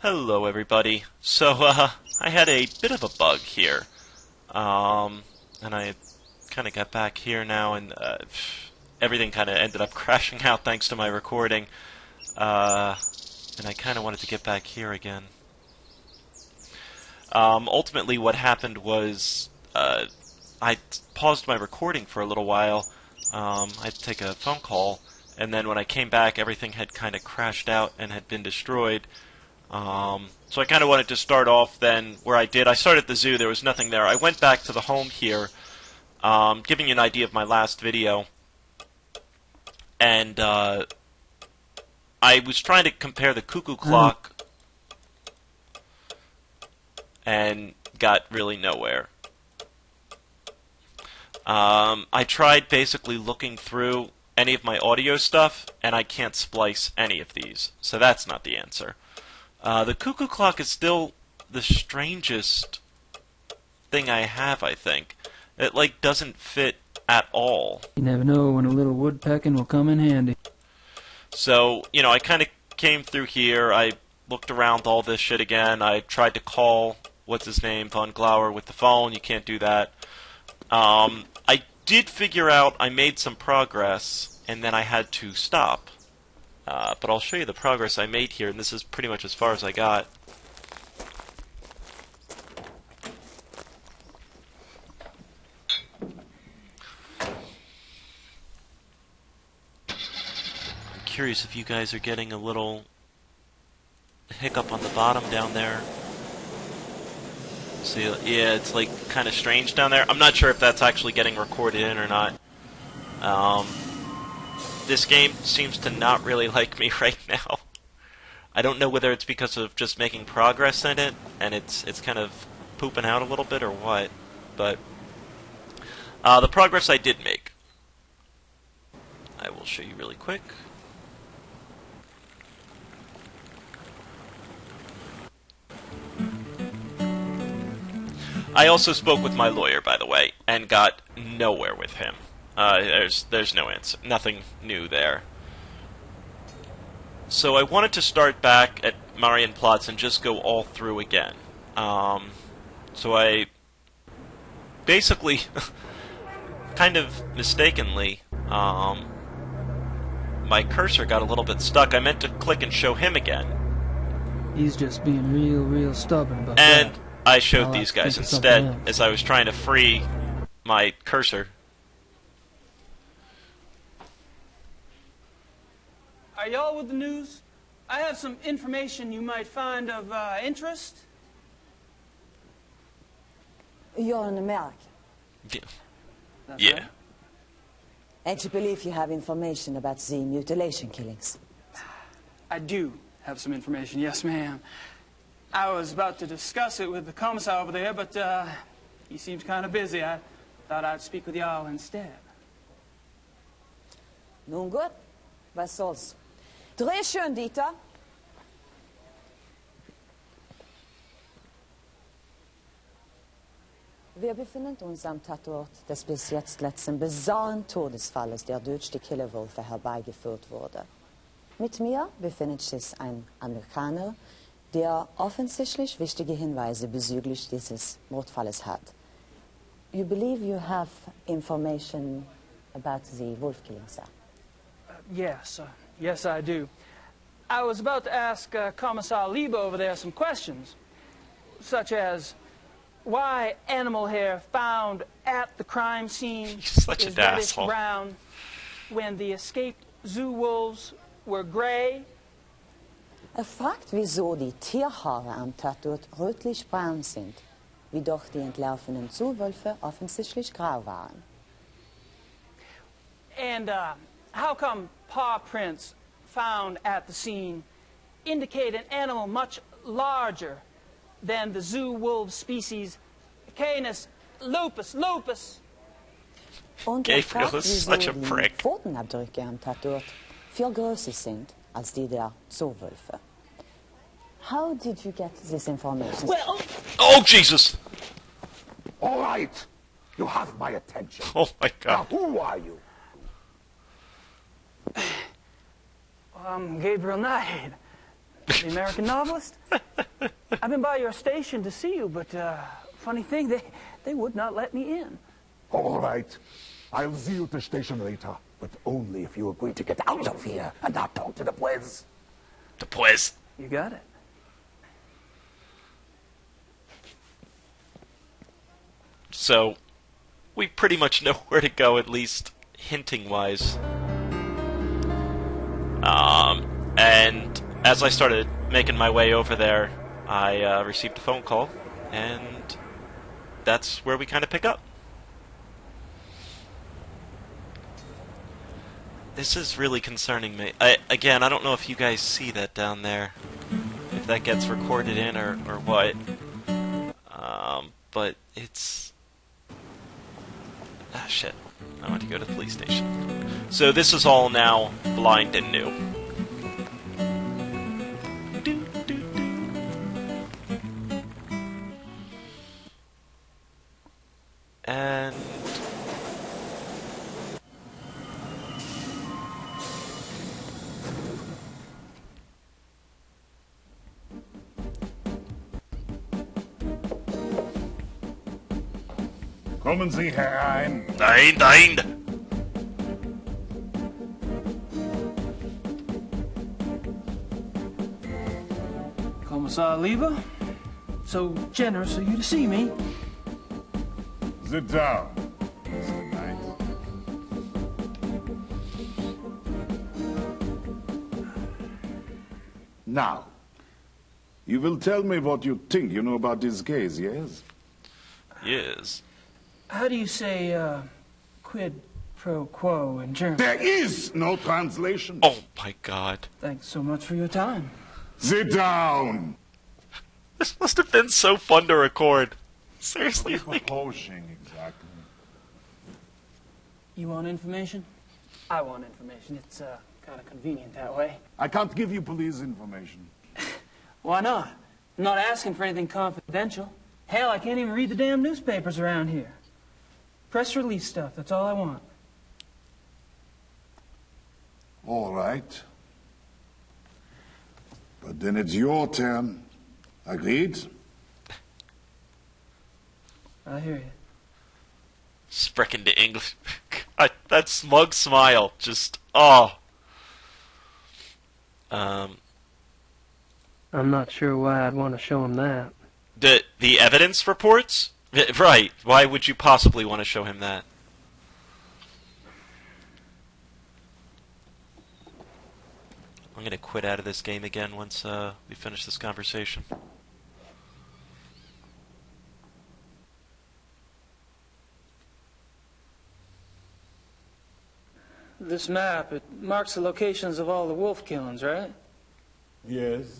Hello, everybody. So, I had a bit of a bug here. And I kind of got back here now, and everything kind of ended up crashing out thanks to my recording. And I kind of wanted to get back here again. Ultimately, what happened was I paused my recording for a little while. I had to take a phone call, and then when I came back, everything had kind of crashed out and had been destroyed. So I kind of wanted to start off then where I did. I started at the zoo. There was nothing there. I went back to the home here, giving you an idea of my last video. And I was trying to compare the cuckoo clock and got really nowhere. I tried basically looking through any of my audio stuff, and I can't splice any of these. So that's not the answer. The cuckoo clock is still the strangest thing I have, I think. It, like, doesn't fit at all. You never know when a little woodpecking will come in handy. So, you know, I kind of came through here, I looked around all this shit again, I tried to call, what's-his-name, Von Glauer with the phone, you can't do that. I did figure out I made some progress, and then I had to stop. But I'll show you the progress I made here, and this is pretty much as far as I got. I'm curious if you guys are getting a little hiccup on the bottom down there. See, yeah, it's like kind of strange down there. I'm not sure if that's actually getting recorded in or not. This game seems to not really like me right now. I don't know whether it's because of just making progress in it, and it's kind of pooping out a little bit or what, but the progress I did make, I will show you really quick. I also spoke with my lawyer, by the way, and got nowhere with him. There's no answer. Nothing new there. So I wanted to start back at Marienplatz and just go all through again. So I basically, kind of mistakenly, my cursor got a little bit stuck. I meant to click and show him again. He's just being real stubborn about and that. I showed these guys instead as I was trying to free my cursor. Are y'all with the news? I have some information you might find of interest. You're an American. Yeah. That's Yeah. right. And you believe you have information about the mutilation killings? I do have some information, yes, ma'am. I was about to discuss it with the Komasar over there, but he seems kind of busy. I thought I'd speak with y'all instead. Nun gut, was soll's. Dreh schön, Dieter. Wir befinden uns am Tatort des bis jetzt letzten bizarren Todesfalles, der durch die Killerwölfe herbeigeführt wurde. Mit mir befindet sich ein Amerikaner, der offensichtlich wichtige Hinweise bezüglich dieses Mordfalles hat. You believe you have information about the wolf killing, sir? Yes, I do. I was about to ask Komasar Leber over there some questions, such as why animal hair found at the crime scene Such is an reddish asshole. brown when the escaped zoo wolves were gray. Fragt, wieso die Tierhaare am Tatort rötlich-braun sind, wie doch die entlaufenen Zuwölfe offensichtlich grau waren. And how come paw prints found at the scene indicate an animal much larger than the zoo wolf species Canis lupus? Und Gabriel fragt, is wieso such a die prick. Pfotenabdrücke am Tatort viel größer sind als die der Zoowölfe. How did you get this information? Well, Oh, Jesus! All right, you have my attention. Oh, my Now, God. who are you? I'm Gabriel Knight. The American novelist? I've been by your station to see you, but funny thing, they would not let me in. All right. I'll see you at the station later, but only if you agree to get out of here and not talk to the Pues. The Pues. You got it. So, we pretty much know where to go, at least hinting-wise. And as I started making my way over there, I received a phone call, and that's where we kind of pick up. This is really concerning me. Again, I don't know if you guys see that down there, if that gets recorded in or what. But it's... Ah, shit. I want to go to the police station. So this is all now blind and new. And... Kommen Sie herein. Nein, nein! Komasar Leber, so generous of you to see me. Sit down, Mr. Knight. Now, you will tell me what you think you know about this case, yes? Yes. How do you say quid pro quo in German? There is no translation. Oh my god. Thanks so much for your time. Sit down. This must have been so fun to record. Seriously, like... Proposing, exactly. You want information? I want information. It's kind of convenient that way. I can't give you police information. Why not? I'm not asking for anything confidential. Hell, I can't even read the damn newspapers around here. Press release stuff, that's all I want. All right. But then it's your turn. Agreed? I hear you. Sprechen to English. God, that smug smile. Just, oh. I'm not sure why I'd want to show him that. The evidence reports? Right. Why would you possibly want to show him that? I'm going to quit out of this game again once we finish this conversation. This map, it marks the locations of all the wolf killings, right? Yes.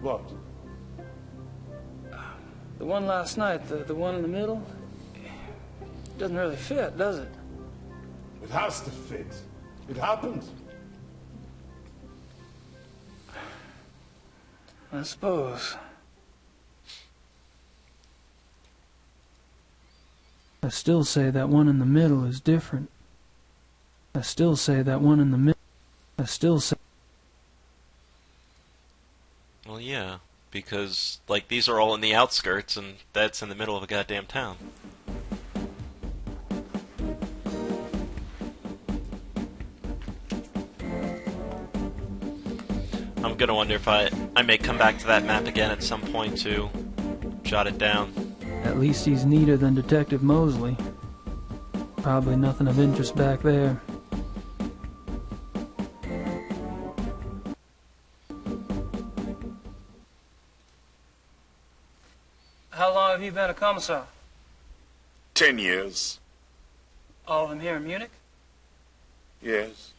What? The one last night, the one in the middle, doesn't really fit, does it? It has to fit. It happened. I suppose. I still say that one in the middle is different. I still say that one in the middle. I still say... Well, yeah. Because, like, these are all in the outskirts, and that's in the middle of a goddamn town. I'm gonna wonder if I may come back to that map again at some point to jot it down. At least he's neater than Detective Mosley. Probably nothing of interest back there. How long have you been a commissar? 10 years. All of them here in Munich? Yes.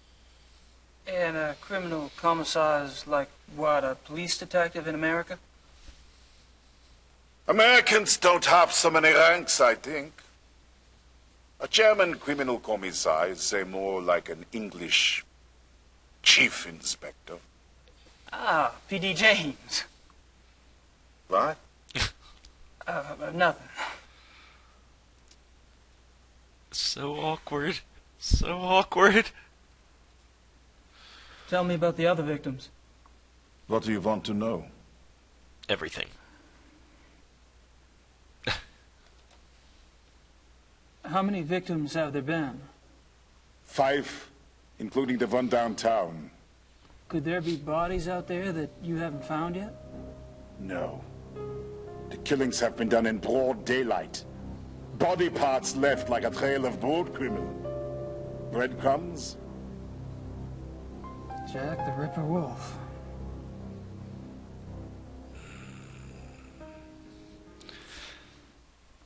And a criminal commissar is like, what, a police detective in America? Americans don't have so many ranks, I think. A German criminal commissar is, say, more like an English chief inspector. Ah, P.D. James. What? Nothing. So awkward. So awkward. Tell me about the other victims. What do you want to know? Everything. How many victims have there been? 5, including the one downtown. Could there be bodies out there that you haven't found yet? No. The killings have been done in broad daylight. Body parts left like a trail of boat criminal. Breadcrumbs? Jack the Ripper Wolf.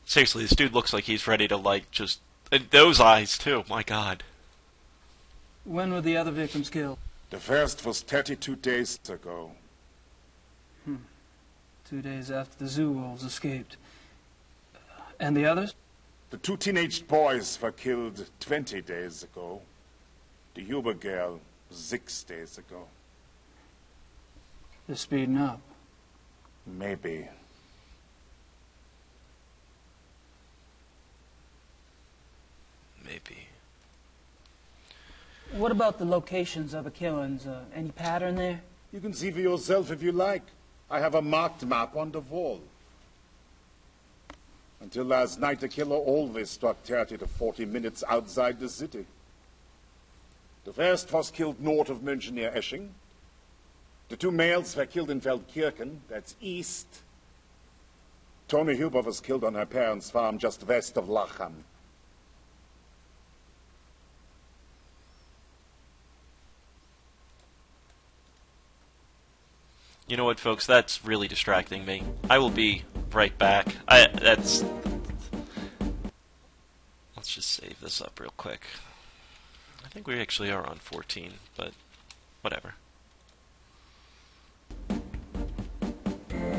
Seriously, this dude looks like he's ready to, like, just... And those eyes, too. My God. When were the other victims killed? The first was 32 days ago. 2 days after the zoo wolves escaped. And the others? The 2 teenage boys were killed 20 days ago. The Huber girl 6 days ago. They're speeding up. Maybe. Maybe. What about the locations of the killings? Any pattern there? You can see for yourself if you like. I have a marked map on the wall. Until last night, the killer always struck 30 to 40 minutes outside the city. The first was killed north of München near Esching. The 2 males were killed in Feldkirchen, that's east. Toni Huber was killed on her parents' farm just west of Lachem. You know what, folks? That's really distracting me. I will be right back. Let's just save this up real quick. I think we actually are on 14, but whatever.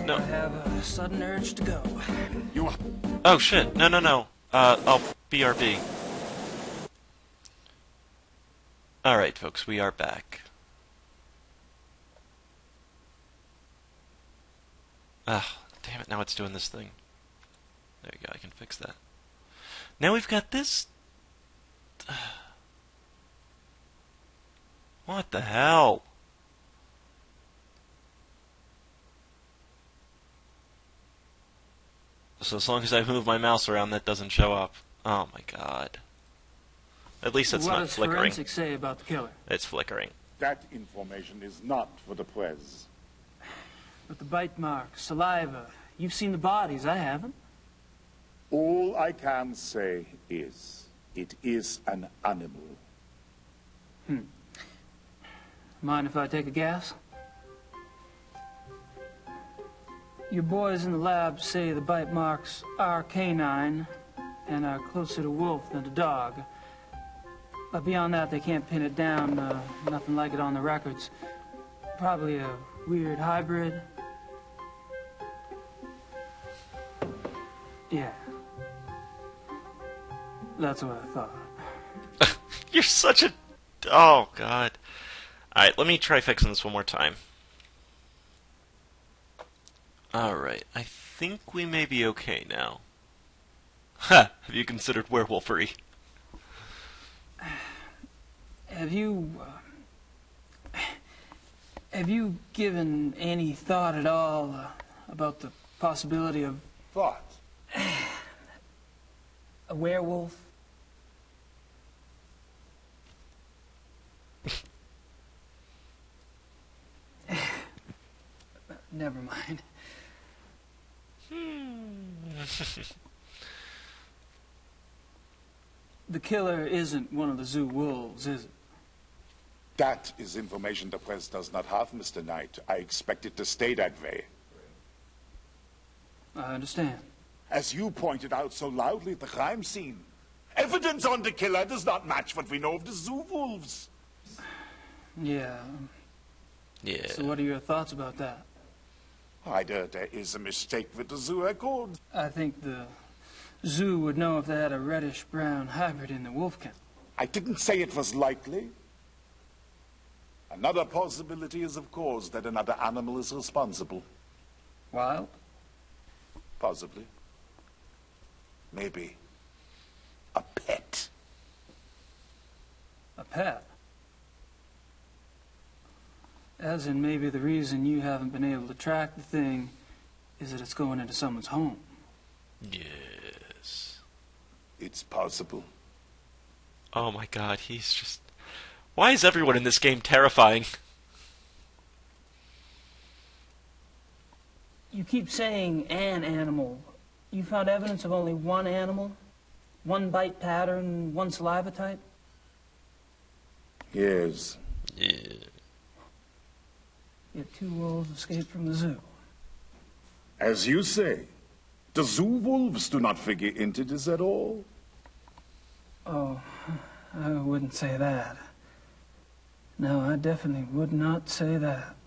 No. I have a sudden urge to go. Oh, shit. No. I'll BRB. Alright, folks, we are back. Ah, damn it, now it's doing this thing. There you go, I can fix that. Now we've got this... What the hell? So as long as I move my mouse around, that doesn't show up. Oh my god. At least it's not flickering. What does forensics say about the killer? It's flickering. That information is not for the press. But the bite marks, saliva, you've seen the bodies, I haven't. All I can say is, it is an animal. Mind if I take a guess? Your boys in the lab say the bite marks are canine and are closer to wolf than to dog. But beyond that, they can't pin it down. Nothing like it on the records. Probably a weird hybrid. Yeah. That's what I thought. You're such a... Oh, God. Alright, let me try fixing this one more time. Alright, I think we may be okay now. Ha! Have you considered werewolfery? Have you given any thought at all about the possibility of What? a werewolf? Never mind. The killer isn't one of the zoo wolves, is it? That is information the press does not have, Mr. Knight. I expect it to stay that way. I understand. As you pointed out so loudly at the crime scene, evidence on the killer does not match what we know of the zoo wolves. Yeah. Yeah. So what are your thoughts about that? Either there is a mistake with the zoo record. I think the zoo would know if they had a reddish-brown hybrid in the wolf kennel. I didn't say it was likely. Another possibility is, of course, that another animal is responsible. Wild? Possibly. Maybe. A pet. A pet? As in, maybe the reason you haven't been able to track the thing is that it's going into someone's home. Yes. It's possible. Oh my god, he's just... Why is everyone in this game terrifying? You keep saying an animal. You found evidence of only one animal? One bite pattern, one saliva type? Yes. Yeah. Yet 2 wolves escaped from the zoo. As you say, the zoo wolves do not figure into this at all. Oh, I wouldn't say that. No, I definitely would not say that.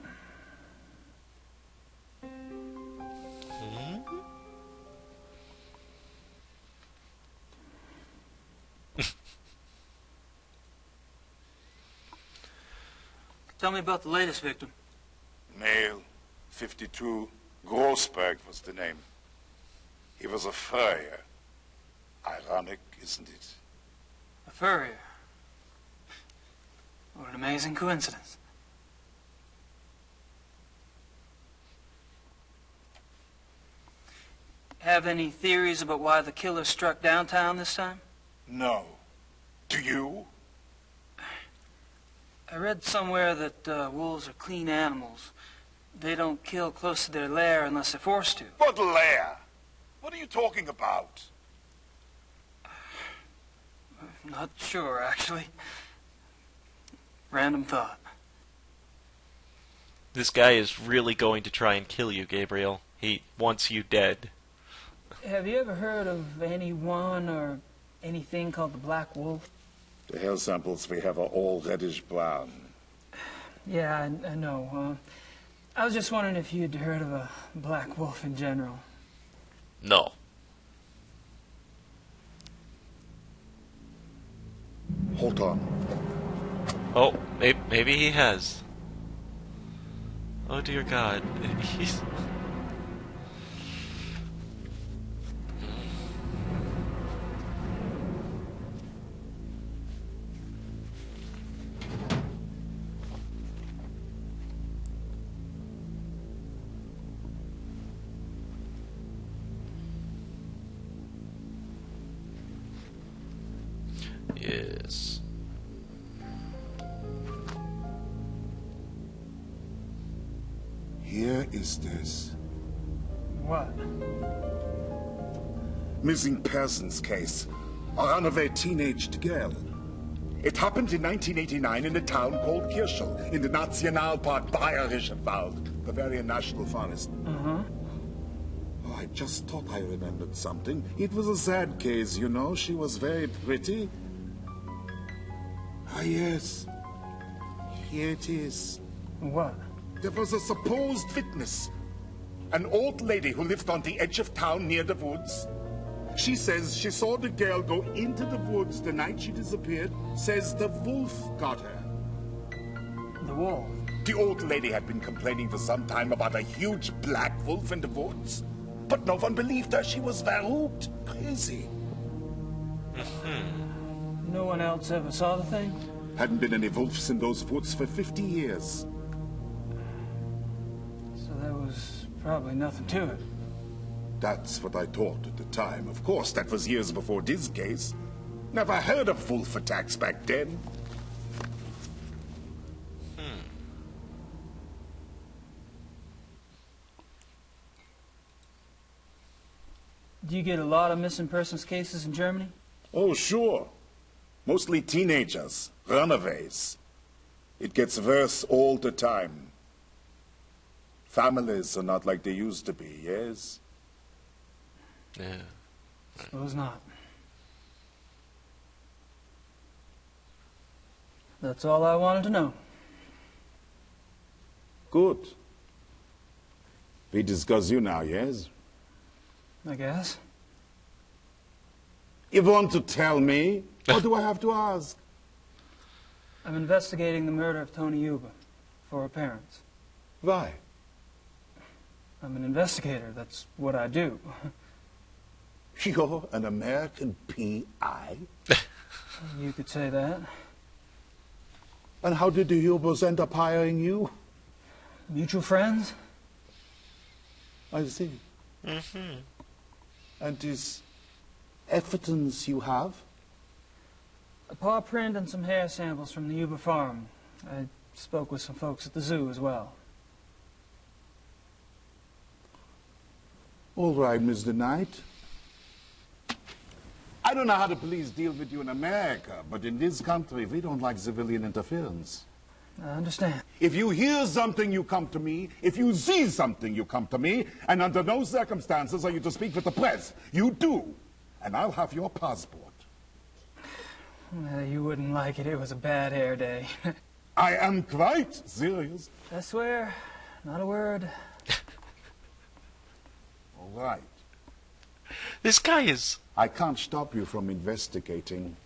Tell me about the latest victim. Male, 52, Grossberg was the name. He was a furrier. Ironic, isn't it? A furrier. What an amazing coincidence. Have any theories about why the killer struck downtown this time? No. Do you? I read somewhere that wolves are clean animals. They don't kill close to their lair unless they're forced to. What lair? What are you talking about? Not sure, actually. Random thought. This guy is really going to try and kill you, Gabriel. He wants you dead. Have you ever heard of anyone or anything called the Black Wolf? The hair samples we have are all reddish brown. Yeah, I know. I was just wondering if you'd heard of a black wolf in general. No. Hold on. Oh, maybe he has. Oh dear God. He's... Yes. Here is this. What? Missing persons case. A runaway teenaged girl. It happened in 1989 in a town called Kirschel, in the Nationalpark Bayerischer Wald, Bavarian National Forest. Uh-huh. Oh, I just thought I remembered something. It was a sad case, you know. She was very pretty. Ah, yes. Here it is. What? There was a supposed witness. An old lady who lived on the edge of town near the woods. She says she saw the girl go into the woods the night she disappeared. Says the wolf got her. The wolf? The old lady had been complaining for some time about a huge black wolf in the woods. But no one believed her. She was verrückt. Crazy. No one else ever saw the thing? Hadn't been any wolves in those woods for 50 years. So there was probably nothing to it. That's what I thought at the time. Of course, that was years before this case. Never heard of wolf attacks back then. Do you get a lot of missing persons cases in Germany? Oh, sure. Mostly teenagers, runaways. It gets worse all the time. Families are not like they used to be, yes? Yeah. Suppose not. That's all I wanted to know. Good. We discuss you now, yes? I guess. You want to tell me? Or do I have to ask? I'm investigating the murder of Tony Yuba for her parents. Why? I'm an investigator. That's what I do. You're an American P.I.? You could say that. And how did the Hubers end up hiring you? Mutual friends? I see. Mm-hmm. And is evidence you have? A paw print and some hair samples from the Yuba farm. I spoke with some folks at the zoo as well. All right, Mr. Knight. I don't know how the police deal with you in America, but in this country, we don't like civilian interference. I understand. If you hear something, you come to me. If you see something, you come to me. And under no circumstances are you to speak with the press. You do. And I'll have your passport. You wouldn't like it. It was a bad hair day. I am quite serious. I swear, not a word. All right. This guy is... I can't stop you from investigating.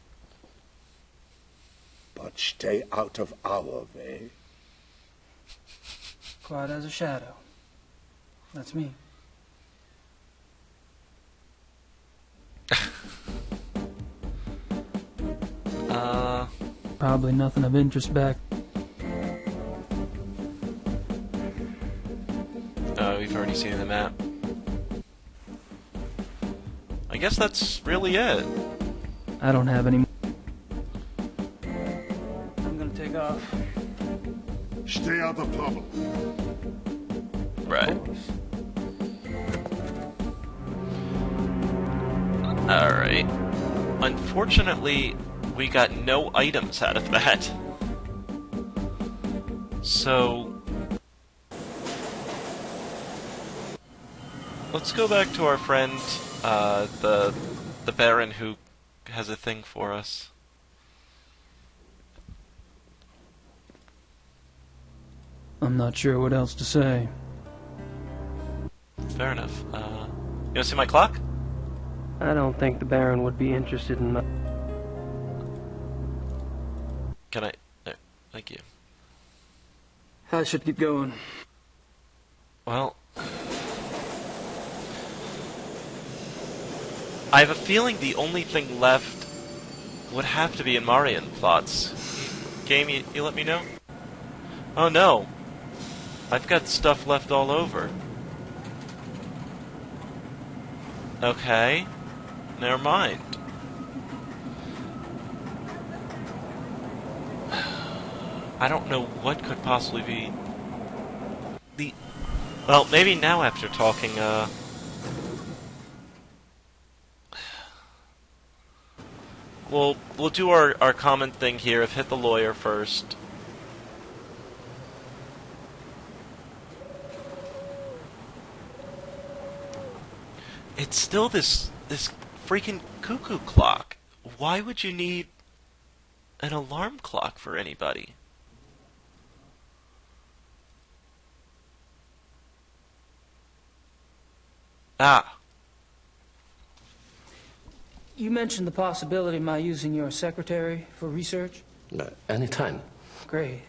But stay out of our way. Quiet as a shadow. That's me. Probably nothing of interest back. Oh, we've already seen the map. I guess that's really it. I don't have any. I'm gonna take off. Stay out of trouble. Right. Alright. Unfortunately, we got no items out of that. So... let's go back to our friend, the Baron who has a thing for us. I'm not sure what else to say. Fair enough. You wanna see my clock? I don't think the Baron would be interested in my... Can I... No, thank you. I should get going. Well... I have a feeling the only thing left would have to be in Marian plots. Game, you let me know? Oh no! I've got stuff left all over. Okay. Never mind. I don't know what could possibly be the... Well, maybe now after talking, We'll do our common thing here of hit the lawyer first. It's still this freaking cuckoo clock. Why would you need an alarm clock for anybody? Ah. You mentioned the possibility of my using your secretary for research? Anytime. Great.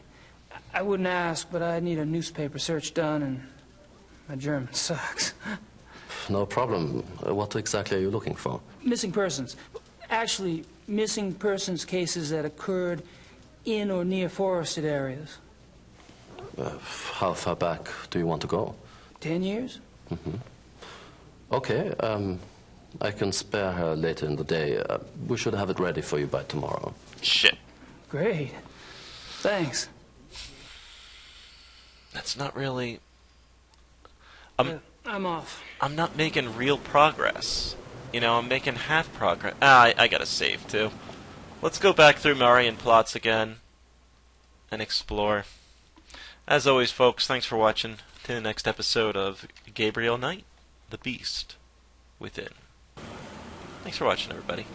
I wouldn't ask, but I need a newspaper search done, and my German sucks. No problem. What exactly are you looking for? Missing persons. Actually, missing persons cases that occurred in or near forested areas. How far back do you want to go? 10 years? Mm-hmm. Okay, I can spare her later in the day. We should have it ready for you by tomorrow. Shit. Great. Thanks. That's not really... I'm off. I'm not making real progress. You know, I'm making half progress. I gotta save, too. Let's go back through Marian plots again and explore. As always, folks, thanks for watching. To the next episode of Gabriel Knight, the Beast Within. Thanks for watching, everybody.